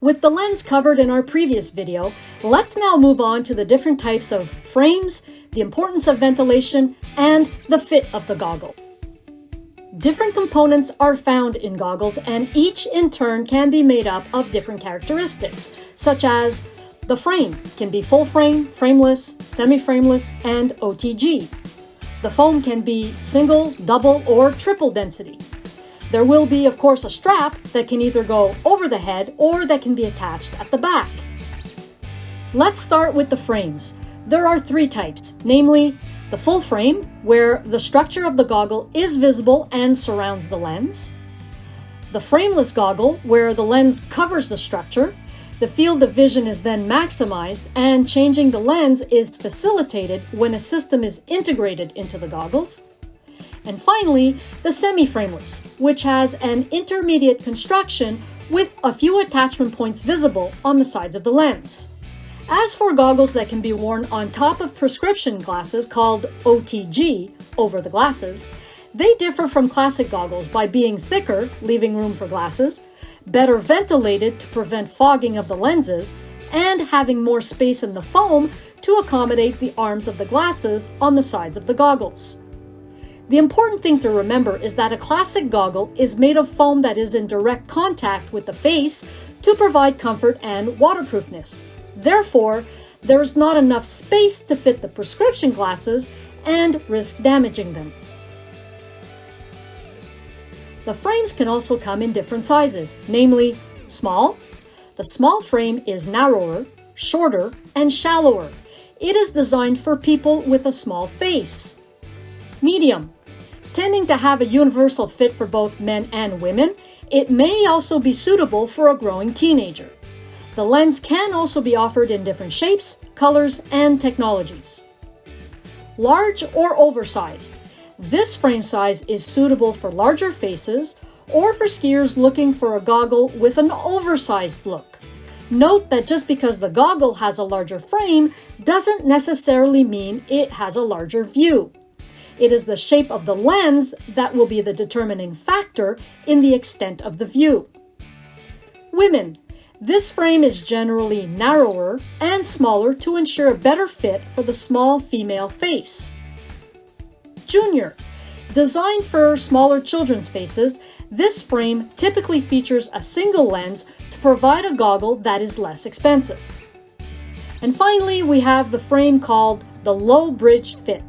With the lens covered in our previous video, let's now move on to the different types of frames, the importance of ventilation, and the fit of the goggle. Different components are found in goggles, and each in turn can be made up of different characteristics, such as the frame can be full frame, frameless, semi-frameless, and OTG. The foam can be single, double, or triple density. There will be, of course, a strap that can either go over the head or that can be attached at the back. Let's start with the frames. There are three types, namely the full frame, where the structure of the goggle is visible and surrounds the lens. The frameless goggle, where the lens covers the structure. The field of vision is then maximized, and changing the lens is facilitated when a system is integrated into the goggles. And finally, the semi-frameless, which has an intermediate construction with a few attachment points visible on the sides of the lens. As for goggles that can be worn on top of prescription glasses, called OTG, over the glasses, they differ from classic goggles by being thicker, leaving room for glasses, better ventilated to prevent fogging of the lenses, and having more space in the foam to accommodate the arms of the glasses on the sides of the goggles. The important thing to remember is that a classic goggle is made of foam that is in direct contact with the face to provide comfort and waterproofness. Therefore, there is not enough space to fit the prescription glasses and risk damaging them. The frames can also come in different sizes, namely small. The small frame is narrower, shorter, and shallower. It is designed for people with a small face. Medium. Tending to have a universal fit for both men and women, it may also be suitable for a growing teenager. The lens can also be offered in different shapes, colors, and technologies. Large or oversized. This frame size is suitable for larger faces or for skiers looking for a goggle with an oversized look. Note that just because the goggle has a larger frame doesn't necessarily mean it has a larger view. It is the shape of the lens that will be the determining factor in the extent of the view. Women. This frame is generally narrower and smaller to ensure a better fit for the small female face. Junior. Designed for smaller children's faces, this frame typically features a single lens to provide a goggle that is less expensive. And finally, we have the frame called the low bridge fit.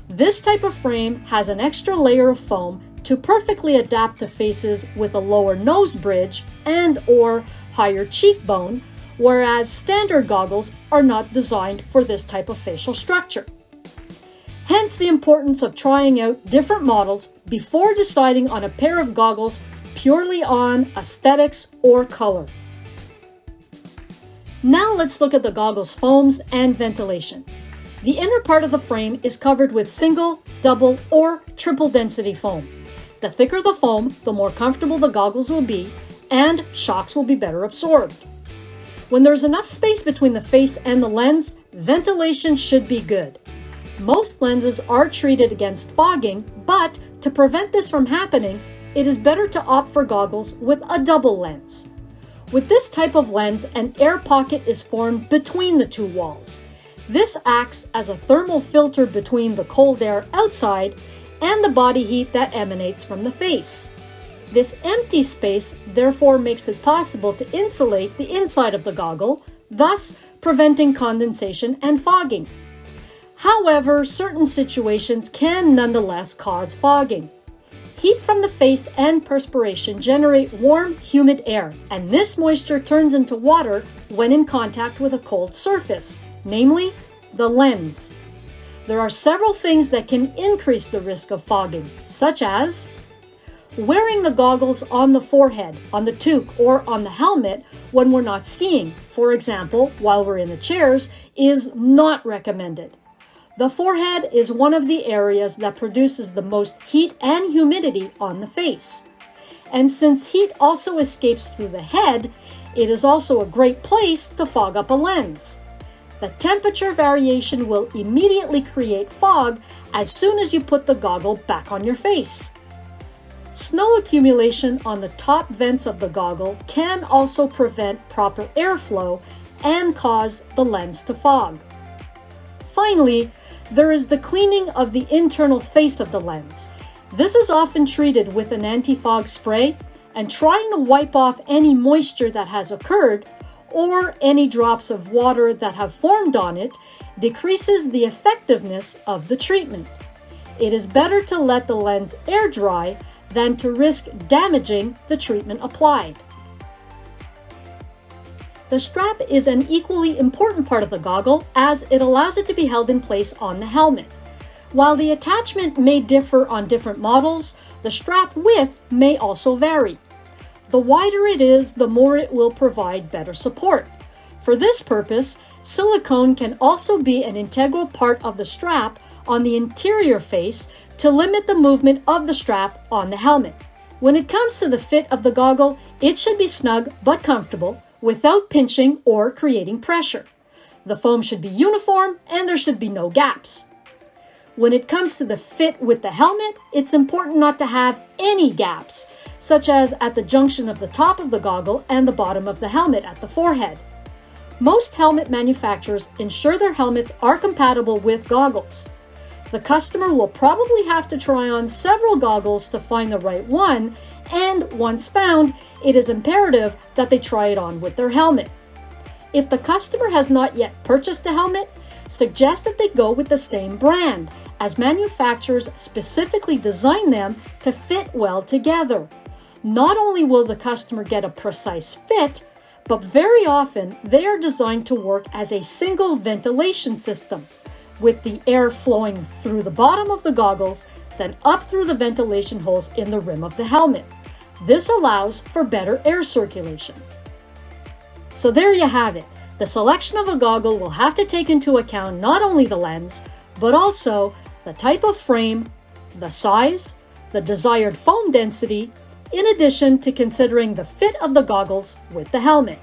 This type of frame has an extra layer of foam to perfectly adapt to faces with a lower nose bridge and/or higher cheekbone, whereas standard goggles are not designed for this type of facial structure. Hence the importance of trying out different models before deciding on a pair of goggles purely on aesthetics or color. Now let's look at the goggle's foams and ventilation. The inner part of the frame is covered with single, double, or triple density foam. The thicker the foam, the more comfortable the goggles will be, and shocks will be better absorbed. When there's enough space between the face and the lens, ventilation should be good. Most lenses are treated against fogging, but to prevent this from happening, it is better to opt for goggles with a double lens. With this type of lens, an air pocket is formed between the two walls. This acts as a thermal filter between the cold air outside and the body heat that emanates from the face. This empty space therefore makes it possible to insulate the inside of the goggle, thus preventing condensation and fogging. However, certain situations can nonetheless cause fogging. Heat from the face and perspiration generate warm, humid air, and this moisture turns into water when in contact with a cold surface, namely the lens. There are several things that can increase the risk of fogging, such as wearing the goggles on the forehead, on the toque, or on the helmet when we're not skiing, for example, while we're in the chairs, is not recommended. The forehead is one of the areas that produces the most heat and humidity on the face. And since heat also escapes through the head, it is also a great place to fog up a lens. The temperature variation will immediately create fog as soon as you put the goggle back on your face. Snow accumulation on the top vents of the goggle can also prevent proper airflow and cause the lens to fog. Finally, there is the cleaning of the internal face of the lens. This is often treated with an anti-fog spray, and trying to wipe off any moisture that has occurred or any drops of water that have formed on it decreases the effectiveness of the treatment. It is better to let the lens air dry than to risk damaging the treatment applied. The strap is an equally important part of the goggle as it allows it to be held in place on the helmet. While the attachment may differ on different models, the strap width may also vary. The wider it is, the more it will provide better support. For this purpose, silicone can also be an integral part of the strap on the interior face to limit the movement of the strap on the helmet. When it comes to the fit of the goggle, it should be snug but comfortable without pinching or creating pressure. The foam should be uniform and there should be no gaps. When it comes to the fit with the helmet, it's important not to have any gaps, such as at the junction of the top of the goggle and the bottom of the helmet at the forehead. Most helmet manufacturers ensure their helmets are compatible with goggles. The customer will probably have to try on several goggles to find the right one, and once found, it is imperative that they try it on with their helmet. If the customer has not yet purchased the helmet, suggest that they go with the same brand, as manufacturers specifically design them to fit well together. Not only will the customer get a precise fit, but very often they are designed to work as a single ventilation system, with the air flowing through the bottom of the goggles, then up through the ventilation holes in the rim of the helmet. This allows for better air circulation. So there you have it. The selection of a goggle will have to take into account not only the lens, but also the type of frame, the size, the desired foam density, in addition to considering the fit of the goggles with the helmet.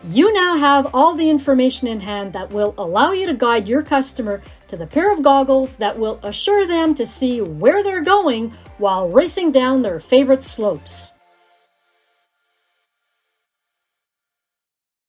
You now have all the information in hand that will allow you to guide your customer to the pair of goggles that will assure them to see where they're going while racing down their favorite slopes.